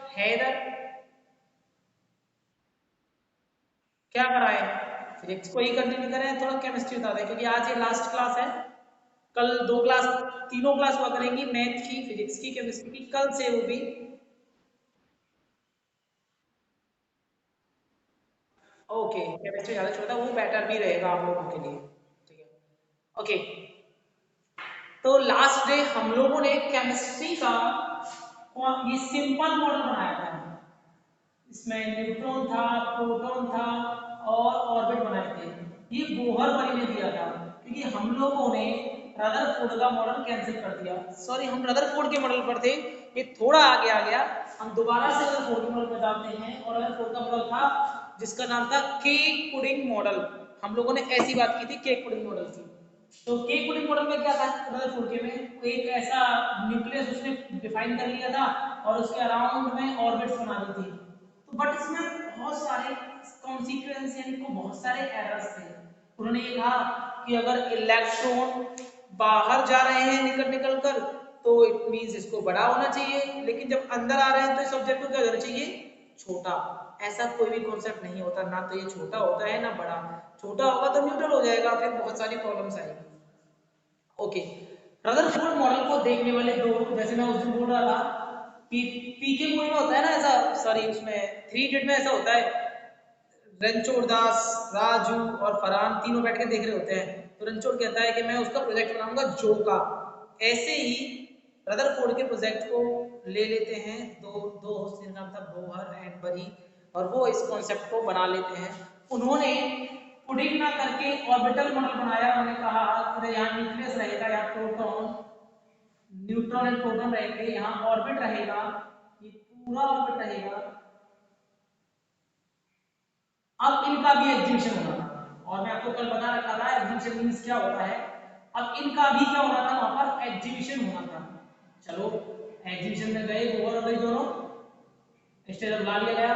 है इधर, क्या करा है, फिजिक्स को ही कंटिन्यू करें, थोड़ा केमिस्ट्री बता दें, क्योंकि आज ये लास्ट क्लास है। कल दो क्लास, तीनों क्लास हुआ करेंगी, मैथ की, फिजिक्स की, केमिस्ट्री की, कल से वो भी। ओके, केमिस्ट्री ज़्यादा छोटा, वो बेटर भी रहेगा आप लोगों के लिए। ठीक है, ओके। तो लास्ट डे हम लोगों ने केमिस्ट्री का ये सिंपल मॉडल बनाया था। इसमें न्यूट्रॉन था, प्रोटॉन था और ऑर्बिट बनाए थे। ये बोहर बनी ने दिया था, क्योंकि हम लोगों ने रदरफोर्ड का मॉडल कैंसिल कर दिया। सॉरी, हम रदरफोर्ड के मॉडल पर थे, ये थोड़ा आगे आ गया। हम दोबारा से रदरफोर्ड के मॉडल पर जाते हैं, और रदरफोर्ड का मॉडल था जिसका नाम था केक पुडिंग मॉडल। हम लोगों ने ऐसी बात की थी केक पुडिंग मॉडल की। तो केक पुडिंग मॉडल में क्या था, रदरफोर्ड के में एक ऐसा न्यूक्लियस उसने डिफाइन कर लिया था, और उसके अराउंड में ऑर्बिट्स बना दी थी। तो बट इसमें बहुत सारे कॉन्सिक्वेंस यानी को बहुत सारे एरर्स थे। उन्होंने ये कहा कि अगर इलेक्ट्रॉन बाहर जा रहे हैं निकल निकल कर, तो इट मींस इसको बड़ा होना चाहिए, लेकिन जब अंदर आ रहे हैं तो इस ऑब्जेक्ट को क्या होना चाहिए, छोटा। ऐसा कोई भी कॉन्सेप्ट नहीं होता, ना तो ये छोटा होता है ना बड़ा। छोटा होगा तो न्यूट्रल हो जाएगा, फिर बहुत सारी प्रॉब्लम्स आएगी। ओके, रदरफोर्ड मॉडल को देखने वाले दो, जैसे मैं उस दिन बोल रहा था कि पीके मूवी में होता है ना ऐसा, सॉरी उसमें थ्री इडियट में ऐसा होता है, रणछोड़ दास, राजू और फरहान तीनों बैठ के देख रहे होते हैं। तो रणछोड़ कहता है कि मैं उसका प्रोजेक्ट बनाऊंगा जो का। ऐसे ही रदरफोर्ड के प्रोजेक्ट को ले लेते हैं दो दो, जिनका नाम था बोहर एंड बरी, और वो इस कॉन्सेप्ट को बना लेते हैं। उन्होंने पुडिंग ना करके ऑर्बिटल मॉडल बनाया। उन्होंने कहा कि यहाँ न्यूक्लियस रहेगा, यहाँ प्रोटॉन, न्यूट्रॉन एंड प्रोटॉन रहेंगे, यहाँ ऑर्बिट रहेगा, ये पूरा ऑर्बिट रहेगा। अब इनका भी एग्जीबिशन होना था, और मैं आपको कल बता रखा था एग्जीबिशन मींस क्या होता है। अब इनका भी क्या होना था, वहां पर एग्जीबिशन होना था। चलो, एग्जीबिशन में गए गोबर और गई दोनों, स्टेज पर बुला लिया गया।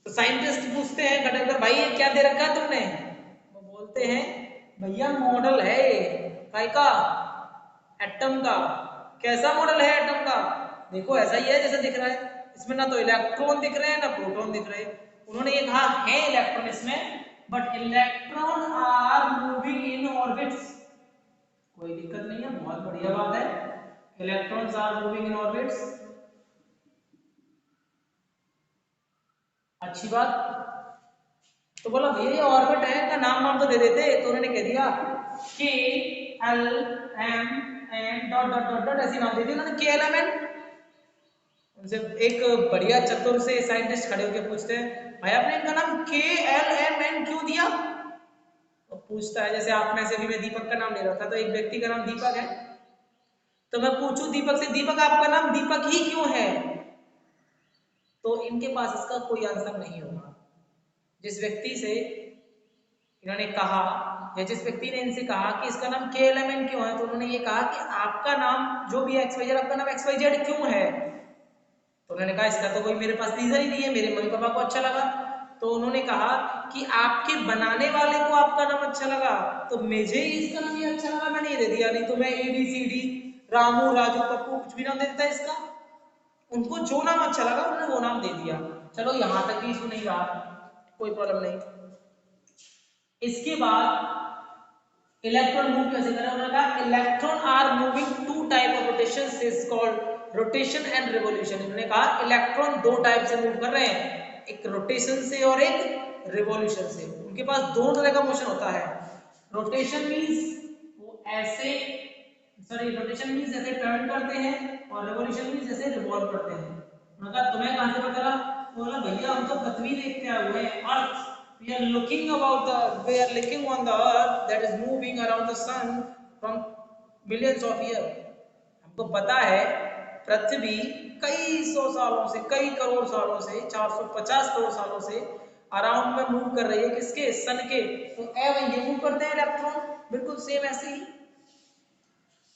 तो साइंटिस्ट पूछते हैं खड़े होकर, भाई ये क्या दे रखा है तुमने। वो बोलते हैं, भैया मॉडल है ये, काय का, एटम का। कैसा मॉडल है एटम का, देखो ऐसा ही है जैसा दिख रहा है, इसमें ना तो इलेक्ट्रॉन दिख रहे हैं ना प्रोटॉन दिख रहे हैं। उन्होंने ये कहा है इलेक्ट्रॉन इसमें, but electron are moving in orbits. कोई दिक्कत नहीं है, बहुत बढ़िया बात है, electrons are moving in orbits, अच्छी बात। तो बोला भैया ये ऑर्बिट है, का नाम नाम तो दे देते। तो उन्होंने कह दिया के L M N dot dot dot dot, ऐसी नाम दे दिया उन्होंने, के एल एम एन। उनसे एक बढ़िया चतुर से साइंटिस्ट खड़े होकर पूछते हैं, भाई आपने इनका नाम के एल एम एन क्यों दिया। तो पूछता है, जैसे आप में से भी मैं दीपक का नाम ले रहा था, तो एक व्यक्ति का नाम दीपक है, तो मैं पूछूं दीपक से, दीपक आपका नाम दीपक ही क्यों है, तो इनके पास इसका कोई आंसर नहीं होगा। जिस व्यक्ति से इन्होंने कहा, या जिस व्यक्ति ने इनसे कहा कि इसका नाम के एल एम एन क्यों है, तो उन्होंने ये कहा कि आपका नाम जो भी एक्स वाई जेड, आपका नाम एक्स वाई जेड क्यों है। तो उन्होंने कहा इसका तो कोई मेरे पास रीजन ही नहीं है, मेरे मम्मी पापा को अच्छा लगा। तो उन्होंने कहा कि आपके बनाने वाले को आपका नाम अच्छा लगा, तो मुझे ही इसका नाम ये अच्छा लगा, मैंने ये दे दिया, नहीं तो मैं A B C D, Ramu Raju Pappu कुछ भी नाम दे देता इसका। उनको जो नाम अच्छा लगा उन्होंने वो नाम दे दिया। चलो यहाँ तक भी इशू नहीं रहा, कोई प्रॉब्लम नहीं। इसके बाद इलेक्ट्रॉन मूव कैसे करें, उन्होंने कहा electron are moving two type of rotation is called rotation and revolution. उन्होंने कहा इलेक्ट्रॉन दो टाइप से मूव कर रहे हैं, एक रोटेशन से और एक रिवॉल्यूशन से। उनके पास दोनों तरह का मोशन होता है। रोटेशन मींस वो ऐसे, सॉरी रोटेशन मींस ऐसे टर्न करते हैं, और रिवॉल्यूशन मींस ऐसे रिवॉल्व करते हैं। उन्होंने कहा तुम्हें कहां से पता चला, बोला भैया हम तो पृथ्वी देखते हुए हैं, अर्थ, we are looking about the, we are looking on the earth that is moving around the sun from millions of years। हमको पता है पृथ्वी कई सौ सालों से, कई करोड़ सालों से, 450 करोड़ सालों से अराउंड में मूव कर रही है, किसके, सन के। तो एवं ये मूव करते हैं इलेक्ट्रॉन, बिल्कुल सेम ऐसे ही।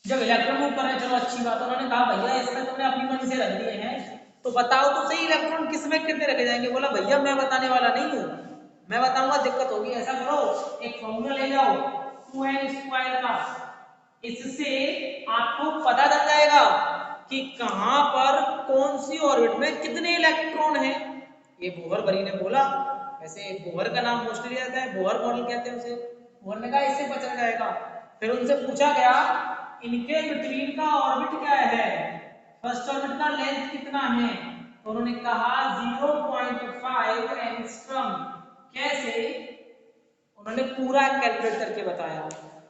जब इलेक्ट्रॉन मूव कर रहे हैं, चलो अच्छी बात है। उन्होंने कहा भैया इसमें तुमने अपनी मर्जी से रख दिए हैं, तो बताओ तो सही इलेक्ट्रॉन किस में कितने रखे जाएंगे। बोला भैया मैं बताने वाला नहीं हूँ, मैं बताऊंगा दिक्कत होगी। ऐसा करो, एक फॉर्मूला ले जाओ 2n स्क्वायर का, इससे आपको पता चल जाएगा कि कहां पर कौन सी ऑर्बिट में कितने इलेक्ट्रॉन हैं। ये बोहर बरी ने बोला। वैसे बोहर का नाम मोस्टली लिया जाता है, बोहर मॉडल कहते हैं उसे। बोहर ने कहा इससे पता चल जाएगा। फिर उनसे पूछा गया इनके बिटवीन का ऑर्बिट क्या है, फर्स्ट ऑर्बिट का लेंथ कितना है, तो उन्होंने कहा 0.5 एंगस्ट्रॉम। कैसे? उन्होंने पूरा कैलकुलेट करके बताया।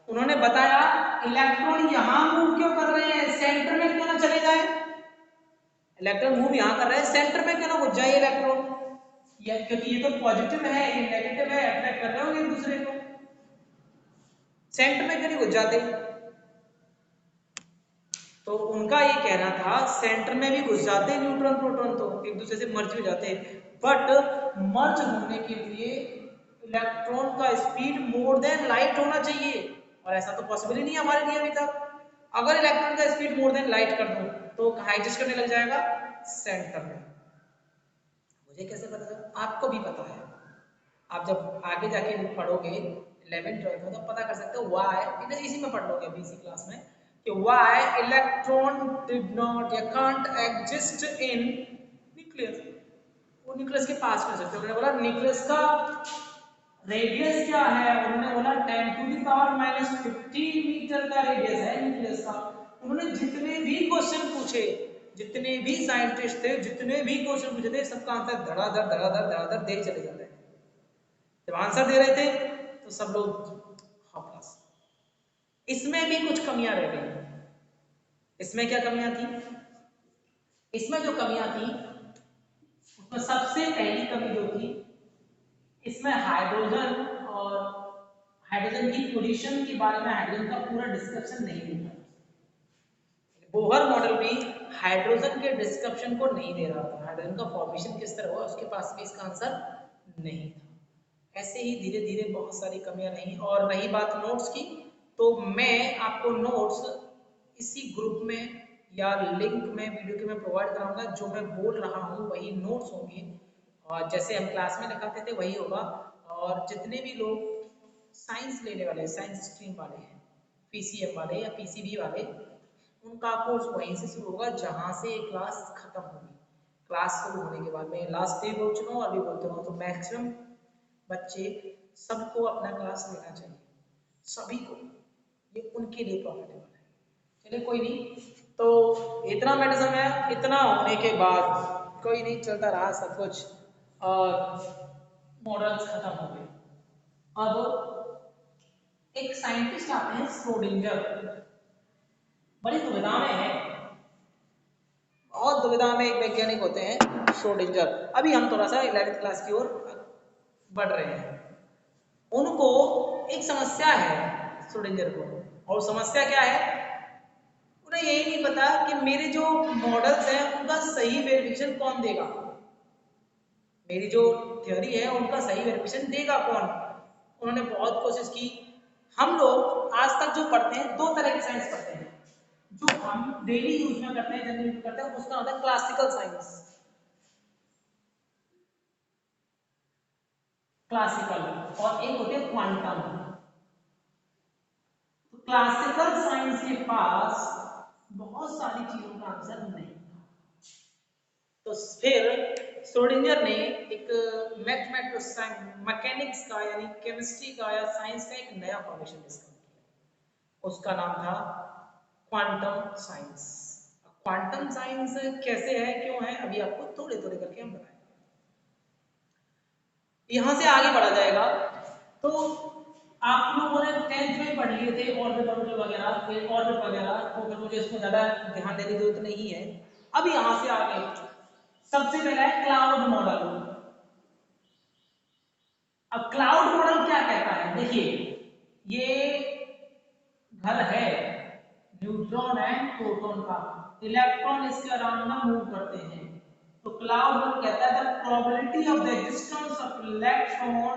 उन्होंने बताया इलेक्ट्रॉन यहां मूव क्यों कर रहे हैं, सेंटर में क्यों ना चले जाए। इलेक्ट्रॉन मूव यहां कर रहे हैं, सेंटर में क्यों ना घुस जाए इलेक्ट्रॉन, या क्योंकि ये तो पॉजिटिव है ये नेगेटिव है, अट्रैक्ट कर रहे होंगे एक दूसरे को, सेंटर में क्यों नहीं घुस जाते। तो उनका ये कहना था सेंटर में भी घुस जाते हैं न्यूट्रॉन प्रोटॉन, तो एक दूसरे से मर्ज हो जाते हैं, बट मर्ज होने के लिए इलेक्ट्रॉन का स्पीड मोर देन लाइट होना चाहिए, और ऐसा तो पॉसिबल ही नहीं है हमारे लिए अभी तक। अगर इलेक्ट्रॉन का स्पीड मोर देन लाइट कर दूं तो कहाँ एग्जिस्ट करने लग जाएगा, सेंटर में। मुझे कैसे पता चला? आपको भी पता है, आप जब आगे जाके पढ़ोगे 11th 12th में तो पता कर सकते हो व्हाई, इसी में पढ़ लोगे बीसी क्लास में कि व्हाई इलेक्ट्रॉन डिड नॉट या कांट एग्जिस्ट इन न्यूक्लियस। वो न्यूक्लियस के पास में सकते, उन्होंने बोला न्यूक्लियस का रेडियस क्या है, उन्होंने बोला 10⁻⁻50 मीटर का रेडियस है न्यूक्लियस का। उन्होंने जितने भी क्वेश्चन पूछे, जितने भी साइंटिस्ट थे, जितने भी क्वेश्चन पूछे थे, सबका आंसर धड़ाधड़ धड़ाधड़ धड़ाधड़ दे चले जाते हैं। जब आंसर दे रहे थे तो सब लोग हॉपलेस। इसमें भी कुछ कमियां रह गई। इसमें क्या कमियां थी? इसमें जो कमियां थी उसमें सबसे पहली कमी जो थी, इसमें हाइड्रोजन और हाइड्रोजन की पोजीशन के बारे में हाइड्रोजन का पूरा डिस्क्रिप्शन नहीं मिला। बोहर मॉडल भी हाइड्रोजन के डिस्क्रिप्शन को नहीं दे रहा था, हाइड्रोजन का फॉर्मेशन किस तरह हुआ उसके पास भी इसका आंसर नहीं था। ऐसे ही धीरे धीरे बहुत सारी कमियां रही। और रही बात नोट्स की, तो मैं आपको नोट्स इसी ग्रुप में या लिंक में वीडियो के मैं प्रोवाइड कराऊंगा। जो मैं बोल रहा हूँ वही नोट्स होंगे, और जैसे हम क्लास में लिखाते थे वही होगा। और जितने भी लोग साइंस लेने वाले, साइंस स्ट्रीम वाले हैं, पीसीएम वाले या पीसीबी वाले, उनका कोर्स वहीं से शुरू होगा जहाँ से क्लास खत्म होगी। क्लास शुरू होने के बाद में लास्ट डे बोल चुका हूँ, अभी बोलते हूँ, तो मैक्सिमम बच्चे सबको अपना क्लास लेना चाहिए, सभी को, ये उनके लिए प्रॉफिटेबल है। चलिए कोई नहीं, तो इतना मेडिसिन है, इतना होने के बाद कोई नहीं, चलता रहा सब कुछ और मॉडल्स खत्म हो गए। अब एक साइंटिस्ट आते हैं श्रोडिंगर, बड़ी दुविधा में है, बहुत दुविधा में एक वैज्ञानिक होते हैं श्रोडिंगर। अभी हम थोड़ा सा 11th क्लास की ओर बढ़ रहे हैं। उनको एक समस्या है श्रोडिंगर को, और समस्या क्या है, उन्हें यही नहीं पता कि मेरे जो मॉडल्स हैं उनका सही वेरिफिकेशन कौन देगा, मेरी जो थ्योरी है उनका सही वेरिफिकेशन देगा कौन। उन्होंने बहुत कोशिश की। हम लोग आज तक जो पढ़ते हैं, दो तरह की साइंस पढ़ते हैं, जो हम डेली यूज में करते हैं, जनरली यूज करते हैं, उसका होता है क्लासिकल साइंस। क्लासिकल, और एक होते हैं क्वांटम। तो क्लासिकल साइंस के पास बहुत सारी चीजों का आंसर नहीं था, तो फिर श्रोडिंगर ने एक मैकेनिक्स का यानी केमिस्ट्री का या साइंस का एक नया फॉर्मेशन डिस्कवर किया। उसका नाम था क्वांटम साइंस। क्वांटम साइंस कैसे है, क्यों है, अभी आपको थोड़े थोड़े करके हम बताएंगे। यहां से आगे बढ़ा जाएगा। तो आप लोगों ने 10th में पढ़ लिए थे ऑर्बिट वगैरह, तो फिर मुझे इसमें ज्यादा ध्यान देने की जरूरत नहीं है। अब यहां से आगे सबसे पहला है क्लाउड मॉडल। अब क्लाउड मॉडल क्या कहता है, देखिए ये घर है न्यूट्रॉन एंड प्रोटॉन का, इलेक्ट्रॉन इसके अराउंड में मूव करते हैं। तो क्लाउड मॉडल कहता है the probability of the existence of electron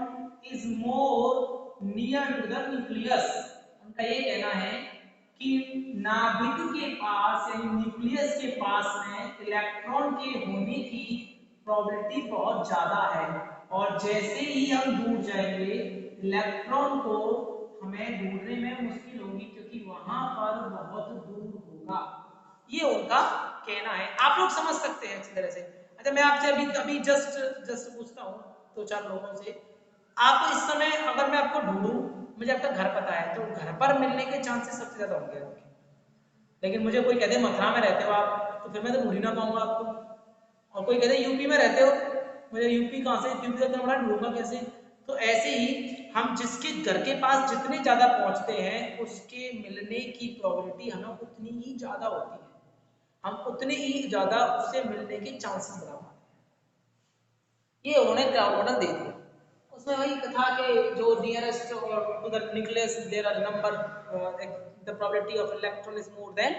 is more near to the nucleus. उनका ये कहना है कि नाभिक के पास यानी न्यूक्लियस के पास में इलेक्ट्रॉन के होने की प्रोबेबिलिटी बहुत ज्यादा है, और जैसे ही हम दूर जाएंगे इलेक्ट्रॉन को हमें ढूंढने में मुश्किल होगी, क्योंकि वहां पर बहुत दूर होगा। ये उनका कहना है, आप लोग समझ सकते हैं अच्छी तरह से। अच्छा मैं आपसे अभी अभी जस्ट पूछता हूँ दो चार लोगों से, आप इस समय अगर मैं आपको ढूंढूं, मुझे आपका घर पता है, तो घर पर मिलने के चांसेस सबसे ज्यादा होंगे आपके। लेकिन मुझे कोई कहते मथुरा में रहते हो आप, तो फिर मैं तो ढूंढ ही ना पाऊंगा आपको। और कोई कहते यूपी में रहते हो, मुझे यूपी कहाँ से, यूपी तक बड़ा ढूंढूंगा कैसे। तो ऐसे ही हम जिसके घर के पास जितने ज्यादा पहुंचते हैं उसके मिलने की प्रोबेबिलिटी हमें उतनी ही ज्यादा होती है, हम उतने ही ज्यादा उससे मिलने के चांसेस बढ़ा पाते हैं। ये उन्होंने क्राउड मॉडल दे दिया। उसमें वही था कि जो nearest to the nucleus there are number, the probability of electron is more than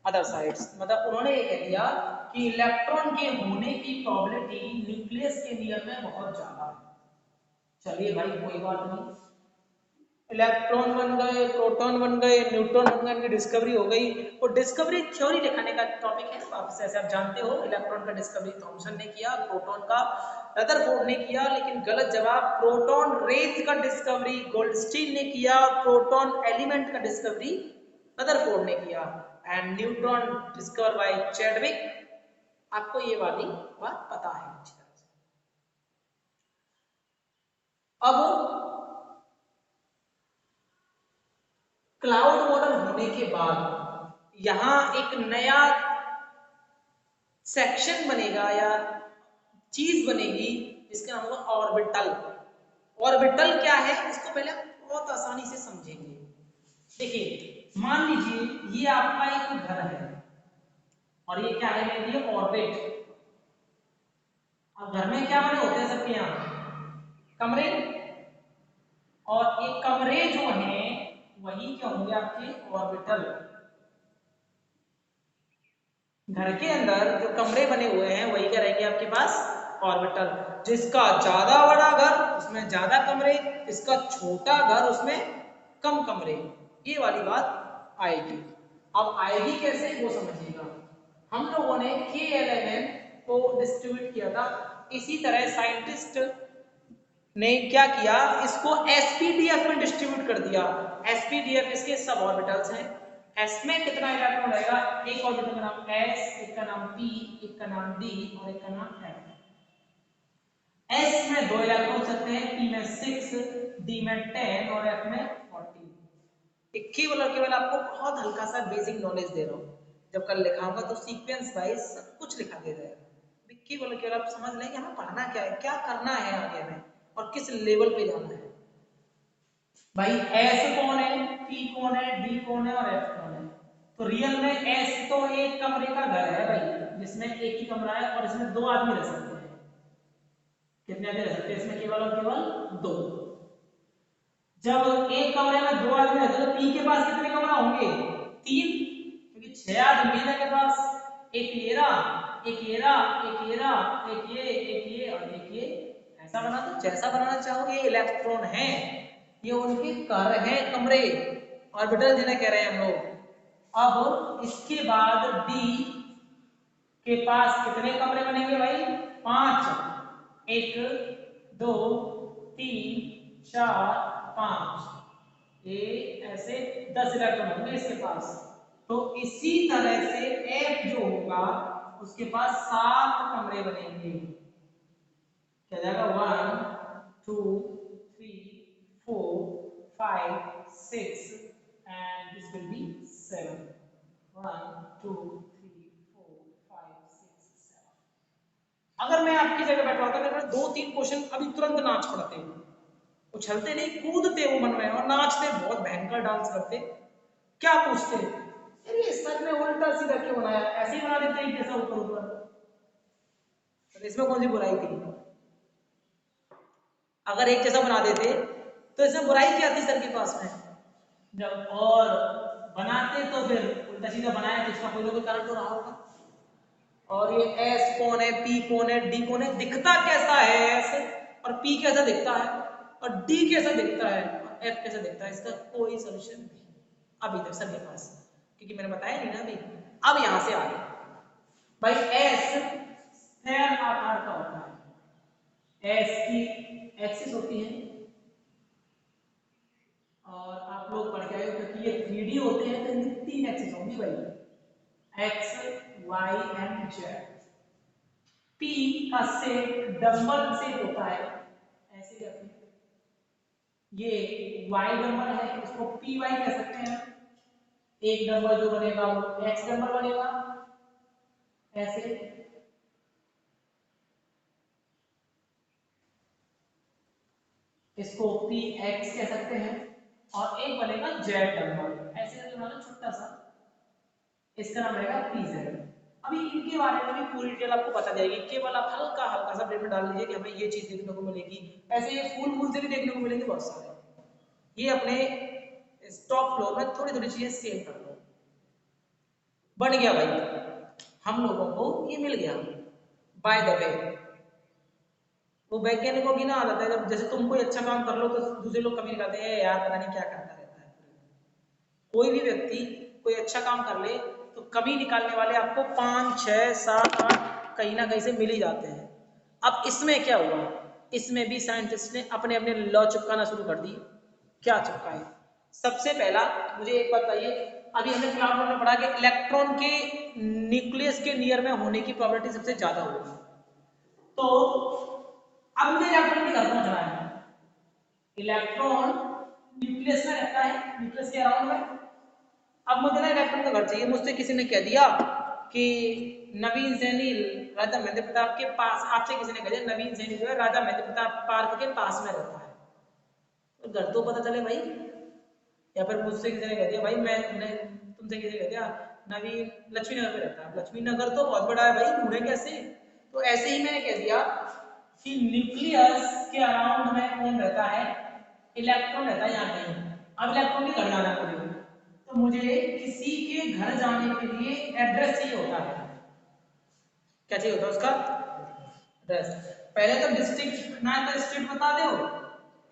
other sides. मतलब उन्होंने ये कह दिया कि इलेक्ट्रॉन के होने की प्रोबेबिलिटी न्यूक्लियस के नियर में बहुत ज्यादा है। चलिए भाई कोई बात नहीं, इलेक्ट्रॉन बन गए, प्रोटॉन बन गए, न्यूट्रॉन बन गए, इनकी डिस्कवरी हो गई। और डिस्कवरी थ्योरी दिखाने का टॉपिक है, वापस ऐसे आप जानते हो इलेक्ट्रॉन का डिस्कवरी थॉमसन ने किया, प्रोटॉन का रदरफोर्ड ने किया, लेकिन गलत जवाब। प्रोटॉन रेज का डिस्कवरी गोल्डस्टीन ने किया, प्रोटॉन एलिमेंट का डिस्कवरी रदरफोर्ड ने किया, and neutron discover by Chadwick. आपको ये वाली बात पता है अच्छी तरह से। अब क्लाउड मॉडल होने के बाद यहां एक नया सेक्शन बनेगा या चीज बनेगी जिसका नाम होगा ऑर्बिटल। ऑर्बिटल क्या है इसको पहले हम बहुत आसानी से समझेंगे। देखिए मान लीजिए ये आपका एक घर है और ये क्या है मेरे लिए ऑर्बिट। अब घर में क्या बने होते हैं सबके यहाँ, कमरे, और ये कमरे जो हैं वही क्या होंगे आपके ऑर्बिटल। घर के अंदर जो कमरे बने हुए हैं वही क्या रहेंगे आपके पास, ऑर्बिटल। जिसका ज्यादा बड़ा घर उसमें ज्यादा कमरे, इसका छोटा घर उसमें कम कमरे, ये वाली बात आएगी। अब आएगी कैसे वो समझिएगा। हम लोगों ने के एलिमेंट को डिस्ट्रीब्यूट किया था, इसी तरह साइंटिस्ट ने क्या किया, इसको एसपीडीएफ में डिस्ट्रीब्यूट कर दिया। एसपीडीएफ इसके सब ऑर्बिटल्स हैं। एस में कितना इलेक्ट्रॉन रहेगा, एक ऑर्बिटल का नाम एस, एक का नाम पी, एक का नाम डी और एक का नाम एफ। एस में 2 इलेक्ट्रॉन हो सकते हैं, पी में 6, डी में 10 और एफ में 14। केवल और केवल आपको बहुत हल्का सा बेसिक नॉलेज दे रहा हूँ, जब कल लिखाऊंगा तो सीक्वेंस वाइज सब कुछ लिखा दे जाएगा। केवल और केवल आप समझ लें कि हमें पढ़ना क्या है, क्या करना है आगे में और किस लेवल पे जाना है। भाई एस कौन है, पी कौन है, डी कौन है और एफ कौन है। तो रियल में एस तो एक कमरे का घर है भाई, जिसमें एक ही कमरा है और इसमें 2 आदमी रह सकते हैं। कितने आदमी रह सकते हैं इसमें, केवल और केवल 2। जब एक कमरे में 2 आदमी रहते हैं तो पी के पास कितने कमरा होंगे, 3, क्योंकि 6 आदमी है के पास। एक ये रहा, एक ये रहा, एक ये रहा, एक ये और एक ये। ऐसा बना दो जैसा बनाना चाहोगे। इलेक्ट्रॉन है, ये उनके घर हैं, कमरे, ऑर्बिटल जिन्हें कह रहे हैं हम लोग। अब इसके बाद डी के पास कितने कमरे बनेंगे भाई, 5, 1 2 3 4 5, ये ऐसे 10 इलेक्ट्रॉन होंगे इसके पास। तो इसी तरह से एफ जो होगा उसके पास 7 कमरे बनेंगे। क्या जाएगा, 1 2 3 4 5 6 and this will be 7। 1 2 3 4 5 6 7। अगर मैं आपकी जगह बैठा होता मेरे पास 2-3 क्वेश्चन अभी तुरंत नाच पड़ते हैं, उछलते नहीं कूदते वो मन में और नाचते, बहुत भयंकर डांस करते। क्या पूछते, अरे सर ने उल्टा सीधा क्यों बनाया, ऐसे ही बना देते हैं कैसा ऊपर ऊपर, तो इसमें कौन सी बुराई थी। अगर एक जैसा बना देते तो इसमें बुराई क्या थी सर के पास में। जब और बनाते तो फिर उल्टा सीधा बनाया तो इसका कोई ना कोई कारण तो रहा होगा। और ये एस कौन है, पी कौन है, डी कौन है, दिखता कैसा है एस, और पी कैसा दिखता है, और डी कैसा दिखता है, और एफ कैसा दिखता है, इसका कोई सोल्यूशन नहीं अभी तक सबके पास, क्योंकि मैंने बताया नहीं ना अभी। अब यहां से आगे भाई एस स्फेयर आकार का होता है, एस की एक्सिस होती है, और आप लोग पढ़ के आए हो क्योंकि ये 3D होते हैं तो इनकी 3 एक्सिस होंगी भाई। X Y and Z. P का सेट डबल सेट होता है, ऐसे करके ये वाई नंबर है, इसको पी वाई कह सकते हैं। एक नंबर जो बनेगा वो एक्स नंबर बनेगा, ऐसे इसको पी एक्स कह सकते हैं। और एक बनेगा जेड नंबर, ऐसे करके बना लो छोटा सा, इसका नाम रहेगा पी जेड। अभी इनके बारे में भी पूरी डिटेल आपको बता जाएगी, केवल आप हल्का हल्का सा ब्रेन में डाल लीजिए कि हमें ये चीज देखने को मिलेगी। ऐसे ये फूल फूल से भी देखने को मिलेंगे बहुत सारे। ये अपने टॉप फ्लोर में थोड़ी थोड़ी चीजें सेव कर लो। बन गया भाई, हम लोगों को ये मिल गया। बाय द वे, वो वैज्ञानिकों की ना आदत है, जब जैसे तुम कोई अच्छा काम कर लो तो दूसरे लोग कभी निकालते हैं यार पता नहीं क्या करता रहता है। कोई भी व्यक्ति कोई अच्छा काम कर ले तो कमी निकालने वाले आपको 5 6 7 8 कहीं ना कहीं से मिल ही जाते हैं। अब इसमें क्या हुआ, इसमें भी साइंटिस्ट ने अपने अपने लॉ चिपकाना शुरू कर दिए। क्या चिपकाए? सबसे पहला मुझे एक बात बताइए, अभी हमने क्लाउड में पढ़ा कि इलेक्ट्रॉन के न्यूक्लियस के नियर में होने की प्रोबेबिलिटी सबसे ज्यादा होगी। तो अब मुझे इलेक्ट्रॉन की घर पहुंचना है। इलेक्ट्रॉन न्यूक्लियस में रहता है, न्यूक्लियस के अराउंड में। अब मुझे ना इलेक्ट्रॉन का घर चाहिए। मुझसे किसी ने कह दिया कि नवीन सैनी राजा महेंद्र प्रताप के पास, आपसे किसी ने कह दिया नवीन सैनी जो है राजा महेंद्र प्रताप पार्क के पास में रहता है, तो घर तो पता चले भाई। या फिर मुझसे किसी ने कह दिया भाई मैं तुमसे किसी ने कह दिया नवीन लक्ष्मी नगर में रहता है, लक्ष्मी नगर तो बहुत बड़ा है भाई, ढूंढे कैसे? तो ऐसे ही मैंने कह दिया कि न्यूक्लियस के अराउंड में कौन रहता है, इलेक्ट्रॉन रहता है यहाँ कहीं। अब इलेक्ट्रॉन के घर जाना है मुझे, तो मुझे किसी के घर जाने के लिए एड्रेस चाहिए होता है। क्या चाहिए होता है उसका? एड्रेस। पहले तो डिस्ट्रिक्ट ना, तो स्टेट बता दो,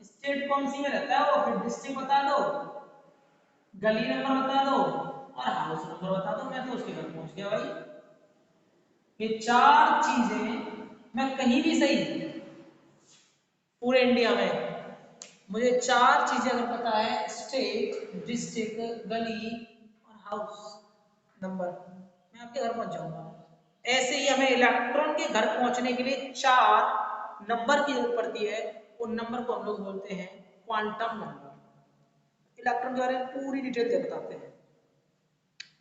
स्टेट कौन सी में रहता है वो, फिर डिस्ट्रिक्ट बता दो, गली नंबर बता दो और हाउस नंबर बता दो, मैं तो उसके घर पहुंच गया भाई। ये चार चीजें मैं कहीं भी सही पूरे इंडिया में, मुझे चार चीजें अगर पता है, स्टेट, डिस्ट्रिक्ट, गली और हाउस नंबर, मैं आपके घर पहुंच जाऊंगा। ऐसे ही हमें इलेक्ट्रॉन के घर पहुंचने के लिए चार नंबर की जरूरत पड़ती है। उन नंबर को हम लोग बोलते हैं क्वांटम नंबर। इलेक्ट्रॉन के बारे में पूरी डिटेल से बताते हैं।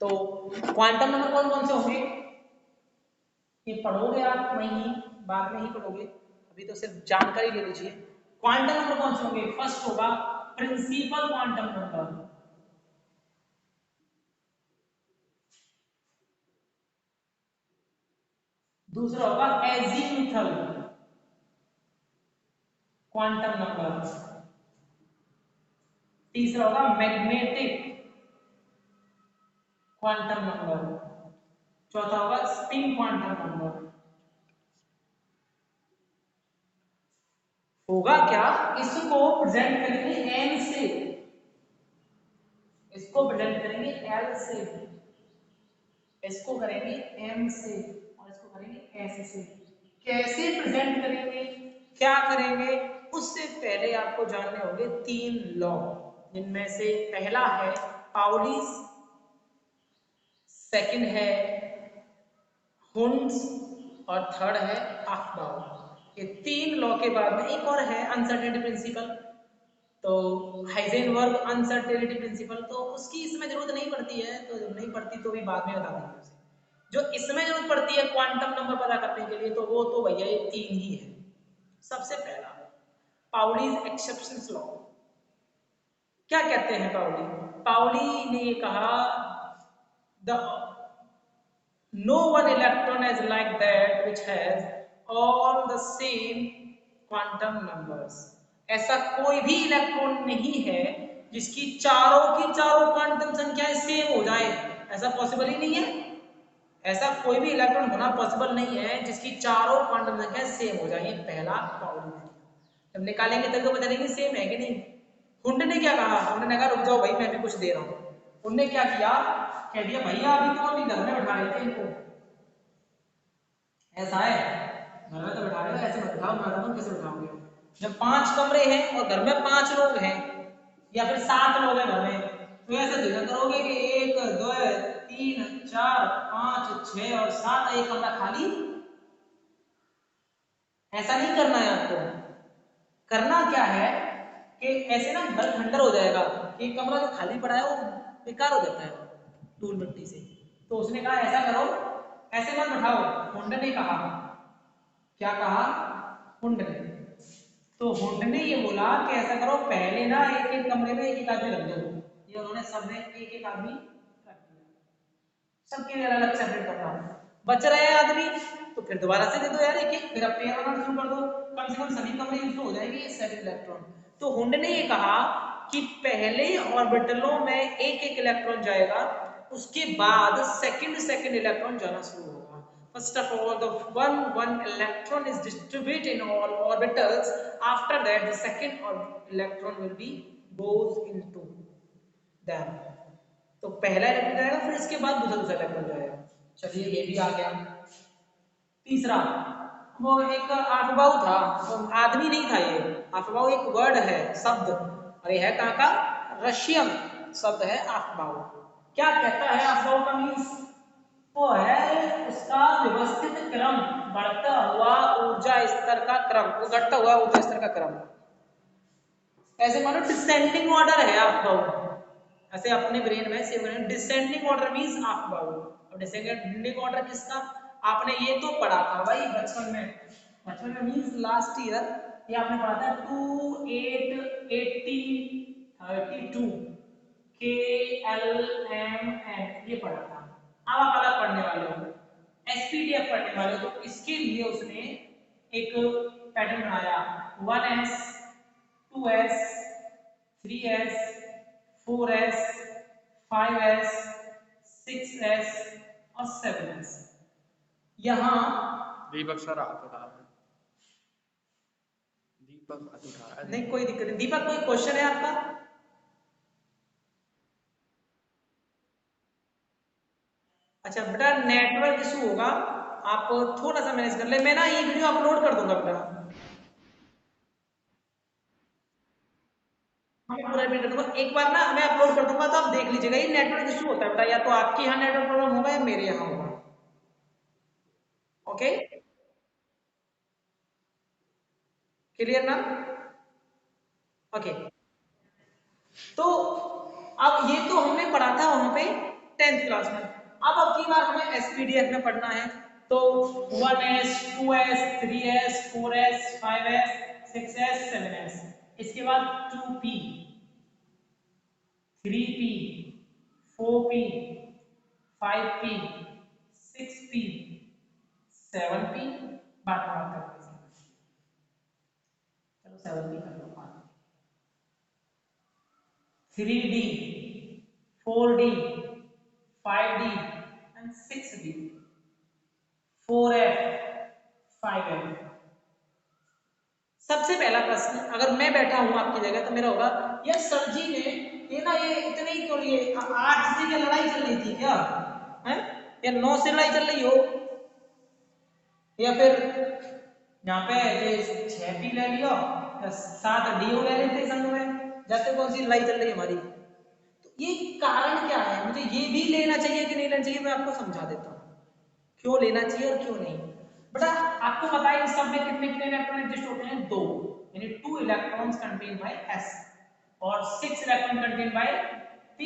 तो क्वांटम नंबर कौन कौन से होंगे ये पढ़ोगे आप, वहीं बाद में ही पढ़ोगे, अभी तो सिर्फ जानकारी ले लीजिए। क्वांटम नंबर कौन से होंगे? फर्स्ट होगा प्रिंसिपल क्वांटम नंबर, दूसरा होगा एजीमुथल क्वांटम नंबर, तीसरा होगा मैग्नेटिक क्वांटम नंबर, चौथा होगा स्पिन क्वांटम नंबर। होगा क्या, इसको प्रेजेंट करेंगे एन से, इसको प्रेजेंट करेंगे एल से, इसको करेंगे एम से और इसको करेंगे एस से। कैसे प्रेजेंट करेंगे, क्या करेंगे, उससे पहले आपको जानने होंगे तीन लॉ, जिनमें से पहला है पाउलीज, सेकंड है हुंड्स और थर्ड है अफबाउ। ये तीन लॉ के बाद में एक और है अनसर्टेनिटी प्रिंसिपल, तो हाइजेनबर्ग अनसर्टेनिटी प्रिंसिपल, तो उसकी इसमें जरूरत नहीं पड़ती है, तो जब नहीं पड़ती तो भी बाद में बता देंगे उसे। जो इसमें जरूरत पड़ती है क्वांटम नंबर पता करने के लिए, तो वो तो भैया ये तीन ही है। सबसे पहला पाउलीज एक्सेप्शंस लॉ। क्या कहते हैं पाउली? पाउली ने ये कहा the no one electron is like that which has all the same quantum numbers। ऐसा कोई भी इलेक्ट्रॉन नहीं है जिसकी चारों की चारों क्वांटम संख्याएं सेम हो जाए, ऐसा पॉसिबल ही नहीं है। ऐसा कोई भी इलेक्ट्रॉन होना पॉसिबल नहीं है जिसकी चारों क्वांटम संख्याएं सेम हो जाए। पहला पाउली ने, जब निकालेंगे तब तो पता नहीं सेम है कि नहीं। हुंड ने क्या कहा? हुंड ने कहा रुक जाओ भाई मैं भी कुछ दे रहा हूं। उनने क्या किया, कह दिया भैया अभी तो अभी घर में बैठा लेते हैं इनको, ऐसा है घर में तो बैठा रहे हो, ऐसे मत बिठाओ, मैं बताऊं कैसे बिठाओगे। जब 5 कमरे हैं और घर में 5 लोग हैं या फिर 7 लोग हैं घर में, तो ऐसे धीरे करोगे कि 1 2 3 4 6 और 7, एक कमरा खाली। ऐसा नहीं करना है आपको। करना क्या है कि ऐसे ना घर खंडर हो जाएगा, एक कमरा जो खाली पड़ा है वो बेकार हो जाता है धूल मिट्टी से। तो उसने कहा ऐसा करो, ऐसे मत बैठाओ। हुंड ने कहा, क्या कहा? हुंड ने। तो हुंड ने ये बोला कि ऐसा करो, पहले ना एक एक कमरे में एक एक आदमी रख दो। ये उन्होंने सबने एक एक आदमी रख दिया, सबके लिए अलग सेपरेट कमरा। बच रहे हैं आदमी तो फिर दोबारा से दे दो यार एक एक, फिर अब पेयर बनाना शुरू कर दो, कम से कम सभी कमरे यूज हो जाएंगे ये 7 इलेक्ट्रॉन। तो हुंड ने ये कहा कि पहले ऑर्बिटलों में एक एक इलेक्ट्रॉन जाएगा, उसके बाद सेकंड इलेक्ट्रॉन जाना शुरू होगा। First of all, the one electron is distributed in all orbitals. After that, the second electron will be goes into them. तो पहला इलेक्ट्रॉन जाएगा, फिर इसके बाद दूसरा इलेक्ट्रॉन जाएगा। चलिए ये भी आ गया। तीसरा, वो एक अफवाह था, वो आदमी नहीं था, ये अफवाह एक वर्ड है, शब्द, और ये है कहाँ का? रशियन शब्द है अफवाह। क्या कहता है अफवाह का मीन्स? वो है उसका व्यवस्थित क्रम, बढ़ता हुआ ऊर्जा स्तर का क्रम, वो घटता हुआ ऊर्जा स्तर का क्रम। ऐसे मानो डिसेंडिंग ऑर्डर है अफवाह। ऐसे अपने ब्रेन में सेव करें, डिसेंडिंग ऑर्डर मींस अफवाह। और डिसेंडिंग ऑर्डर किसका? आपने ये तो पढ़ा था भाई बचपन में। बचपन में मींस लास्ट ईयर ये आपने पढ़ा था 2 8 80 32 के एल एम एन, ये पढ़ा था। अब आप अलग पढ़ने वाले हो, एसपीडीएफ पढ़ने वाले हो, तो इसके लिए उसने एक पैटर्न बनाया, 1s 2s 3s 4s 5s 6s और 7s। यहाँ दीपक सर हाथ उठा रहे हैं। दीपक हाथ उठा रहा है। नहीं कोई दिक्कत नहीं। दीपक कोई क्वेश्चन है आपका? अच्छा बेटा नेटवर्क इशू होगा, आप थोड़ा सा मैनेज कर ले। मैं ना ये वीडियो अपलोड कर दूंगा बेटा, मैं पूरा रिपीट कर दूंगा एक बार ना, मैं अपलोड कर दूंगा तो आप देख लीजिएगा। ये नेटवर्क इशू होता है बेटा, या तो आपके यहाँ नेटवर्क प्रॉब्लम होगा या मेरे यहाँ होगा। ओके क्लियर ना? ओके तो अब ये तो हमने पढ़ा था वहां पे 10th क्लास में। अब की बार हमें एसपीडीएफ में पढ़ना है, तो 1s 2s 3s 4s 5s 6s 7s, इसके बाद 2p 3p 4p 5p 6p 7p, बात करते हैं। चलो 7p कर लो, 3D 4D 5D and 6D 4F 5F। सबसे पहला प्रश्न, अगर मैं बैठा हूं आपकी जगह तो मेरा होगा, यार सर जी ने ये ना ये इतने ही क्यों लिए? 8 से क्या लड़ाई चल रही थी क्या है, या 9 से लड़ाई चल रही हो, या फिर यहाँ पे 6P ले लियो या 7DO ले लेते संग में, जैसे कौन सी लड़ाई चल रही है हमारी। तो ये कारण क्या है, मुझे ये भी लेना चाहिए कि नहीं लेना चाहिए, मैं आपको समझा देता हूँ क्यों लेना चाहिए और क्यों नहीं। बेटा आपको पता है इस सब में कितने कितने इलेक्ट्रॉन एग्जिस्ट होते हैं? 2, यानी 2 इलेक्ट्रॉन्स कंटेन बाय s और 6 electron contain by p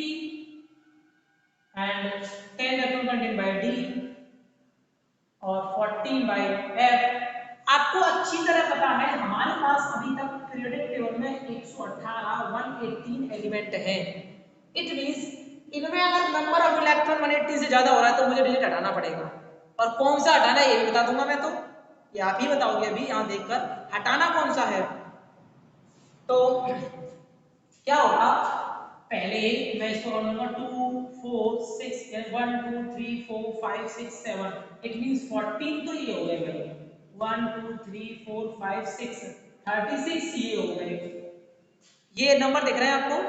and 10 electron contain by d और 14 बाय f। आपको अच्छी तरह पता है हमारे पास अभी तक पीरियोडिक टेबल में 118 एलिमेंट हैं। इट मींस इनमें अगर नंबर ऑफ इलेक्ट्रॉन 180 से ज्यादा हो रहा है तो मुझे डिजिट हटाना पड़ेगा, और कौन सा हटाना है ये भी बता दूंगा मैं, तो ये आप ही बताओगे अभी यहाँ देखकर हटाना कौन सा है। तो क्या होगा, पहले मैं इसको करूंगा 2 4 6 1 2 3 4 5 6 7, इट मींस 14 तो ये हो गए भाई, 1 2 3 4 5 6 36 ये हो गए, ये नंबर दिख रहे हैं आपको,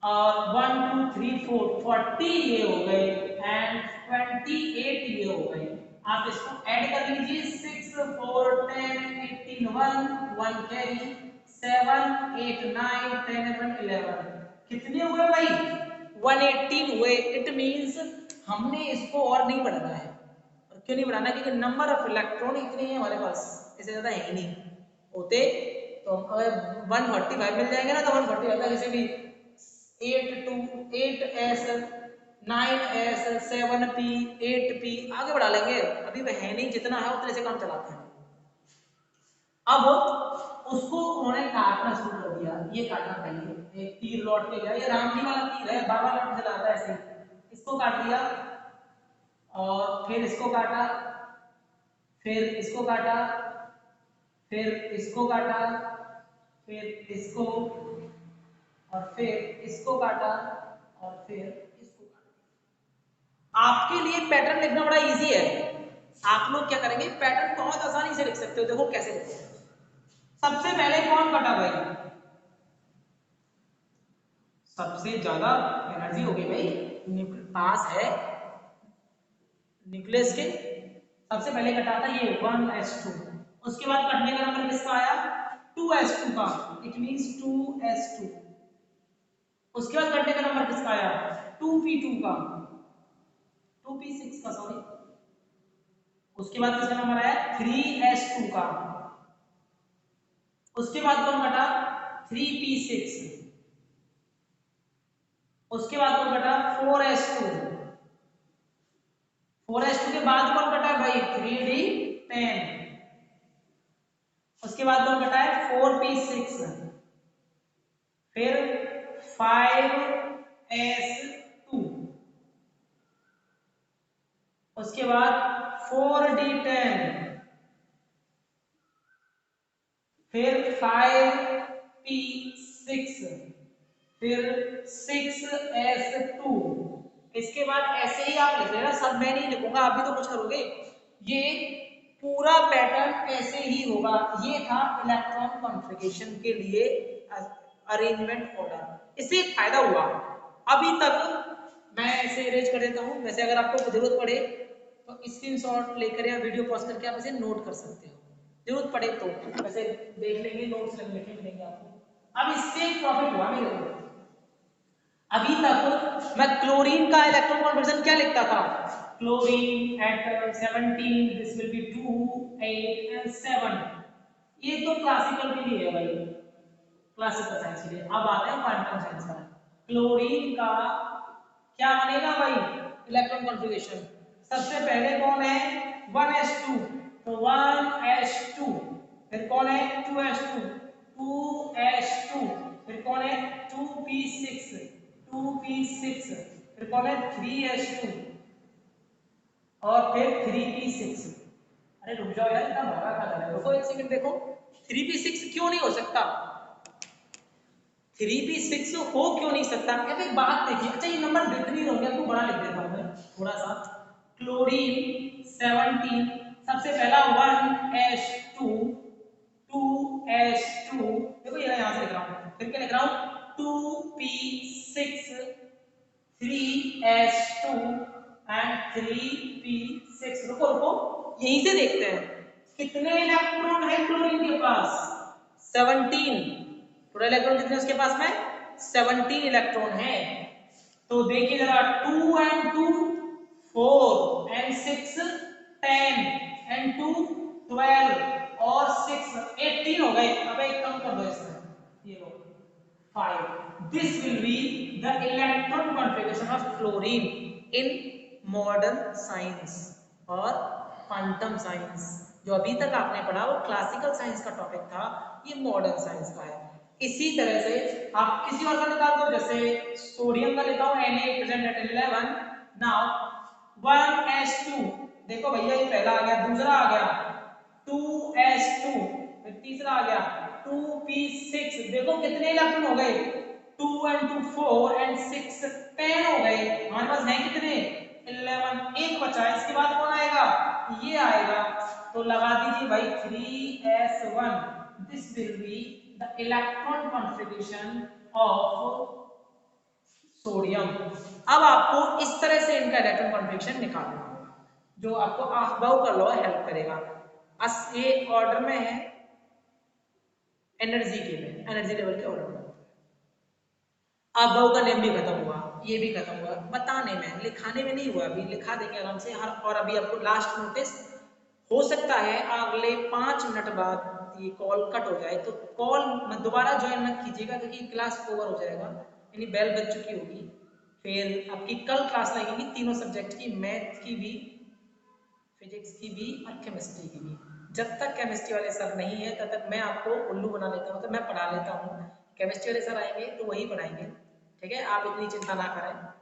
और 1 2 3 4 40 ये हो गए एंड 28 ये हो गए। आप इसको ऐड कर लीजिए, 6 4 10 18 1 कैरी 7 8 9 10 11 कितने हुए भाई? 118 हुए। इट मींस हमने इसको और नहीं बढ़ाना है। और क्यों नहीं बढ़ाना, क्योंकि नंबर ऑफ इलेक्ट्रॉन इतने हैं हमारे पास, इससे ज्यादा है ही नहीं होते। तो अगर 145 मिल जाएंगे ना तो 145 जैसे भी 8s 9s 7p 8p आगे बढ़ा लेंगे, अभी वह है नहीं, जितना है उतने से काम चलाते हैं। अब उसको उन्होंने काटना शुरू कर दिया, ये काटना पहले एक तीर लौट के गया, ये राम जी वाला तीर है, बाबा लौट के चलाता है ऐसे, इसको काट दिया और फिर इसको काटा, फिर इसको काटा, फिर इसको काटा, फिर इसको, और फिर इसको काटा, और फिर इसको काटा। आपके लिए पैटर्न लिखना बड़ा इजी है, आप लोग क्या करेंगे, पैटर्न बहुत आसानी से लिख सकते हो। देखो कैसे लिखते हैं। सबसे पहले कौन कटा भाई, सबसे ज्यादा एनर्जी होगी भाई पास है न्यूक्लियस के, सबसे पहले कटा था ये 1s2, उसके बाद कटने का नंबर किसका आया 2s2 का, इट मींस 2s2, उसके बाद कटने का नंबर किसका आया 2p2 का, 2p6 का सॉरी, उसके बाद किसका नंबर आया 3s2 का, उसके बाद कौन कटा 3p6, उसके बाद कौन कटा 4s2, 4s2 के बाद कौन कटा है भाई 3d10, उसके बाद कौन कटा है 4p6, फिर 5s2, उसके बाद 4d10, फिर 5p6, फिर 6s2। इसके बाद ऐसे ही आप लिख लेना, सब मैं नहीं लिखूंगा, आप भी तो कुछ करोगे, ये पूरा पैटर्न ऐसे ही होगा। ये था इलेक्ट्रॉन कॉन्फ़िगरेशन के लिए अरेंजमेंट ऑर्डर। इससे एक फायदा हुआ, अभी तक मैं इसे अरेंज कर देता हूं, वैसे अगर आपको जरूरत पड़े तो स्क्रीनशॉट लेकर या वीडियो पॉज करके आप इसे नोट कर सकते हो, जरूरत पड़े तो वैसे देख लेंगे, नोट्स लिखे मिलेंगे आपको। अब इससे प्रॉफिट हुआ मेरे को, अभी तक मैं क्लोरीन का इलेक्ट्रॉन कॉन्फिगरेशन क्या लिखता था, chlorine at 17 this will be 2 8 and 7, ये तो क्लासिकल के लिए है भाई, क्लासिकल साइंस के लिए। अब आते हैं क्वांटम साइंस का, क्लोरीन का क्या बनेगा भाई इलेक्ट्रॉन कॉन्फिगरेशन, सबसे पहले कौन है 1s2, तो 1s2, फिर कौन है 2s2, 2s2, फिर कौन है 2p6, 2p6, फिर कौन है 3s2 और फिर 3p6। अरे रुक जाओ यार, इतना भागा खा रहा है, रुको एक सेकंड, देखो 3p6 क्यों नहीं हो सकता, 3p6 हो क्यों नहीं सकता, अब एक बात देखिए, अच्छा ये नंबर लिख नहीं रहोगे, आपको बड़ा लिख देता हूं मैं थोड़ा सा, क्लोरीन 17, सबसे पहला 1s2, 2s2, देखो ये यहां से लिख रहा हूं, फिर क्या लिख रहा हूं 2p6, 3s2 एंड 3p6। रुको रुको यहीं से देखते हैं कितने इलेक्ट्रॉन है क्लोरीन के पास, 17, टोटल इलेक्ट्रॉन कितने उसके पास में 17 इलेक्ट्रॉन है। तो देखिए जरा 2 and 2 4 and 6 10 and 2 12 और 6 18 हो गए। अब एक कम कर दो इसमें, ये लो 5। This will be the electron configuration of fluorine in modern science और क्वांटम साइंस। जो अभी तक आपने पढ़ा वो क्लासिकल साइंस का टॉपिक था, ये मॉडर्न साइंस का है। इसी तरह से आप किसी और का निकाल दो, जैसे सोडियम का लेता हूं Na present at 11, now 1s2, देखो भैया ये पहला आ गया, दूसरा आ गया 2s2, फिर तीसरा आ गया 2p6, देखो कितने इलेक्ट्रॉन हो गए 2 and 2 4 and 6 10 हो गए, हमारे पास है कितने 11, एक बचा, इसके बाद कौन आएगा ये आएगा, तो लगा दीजिए भाई 3s1, this will be the electron configuration of sodium. अब आपको इस तरह से इनका इलेक्ट्रॉन कॉन्फ़िगरेशन निकालना होगा, जो आपको अफबाउ कर लो हेल्प करेगा। ये ऑर्डर में है एनर्जी के में, एनर्जी लेवल के ऑर्डर में। आप बहू का नेम भी खत्म हुआ, ये भी खत्म हुआ, बताने में, लिखाने में नहीं हुआ, अभी लिखा देंगे आराम से। और अभी आपको लास्ट नोटिस, हो सकता है अगले 5 मिनट बाद ये कॉल कट हो जाए, तो कॉल दोबारा ज्वाइन मत कीजिएगा, क्योंकि क्लास ओवर हो जाएगा, यानी बेल बज चुकी होगी। फिर आपकी कल क्लास लगेगी तीनों सब्जेक्ट की, मैथ की भी, फिजिक्स की भी और केमिस्ट्री की भी। जब तक केमिस्ट्री वाले सर नहीं है तब तक मैं आपको उल्लू बना लेता हूँ, तो मैं पढ़ा लेता हूँ। केमिस्ट्री वाले सर आएंगे तो वही पढ़ाएंगे, ठीक है, आप इतनी चिंता ना करें।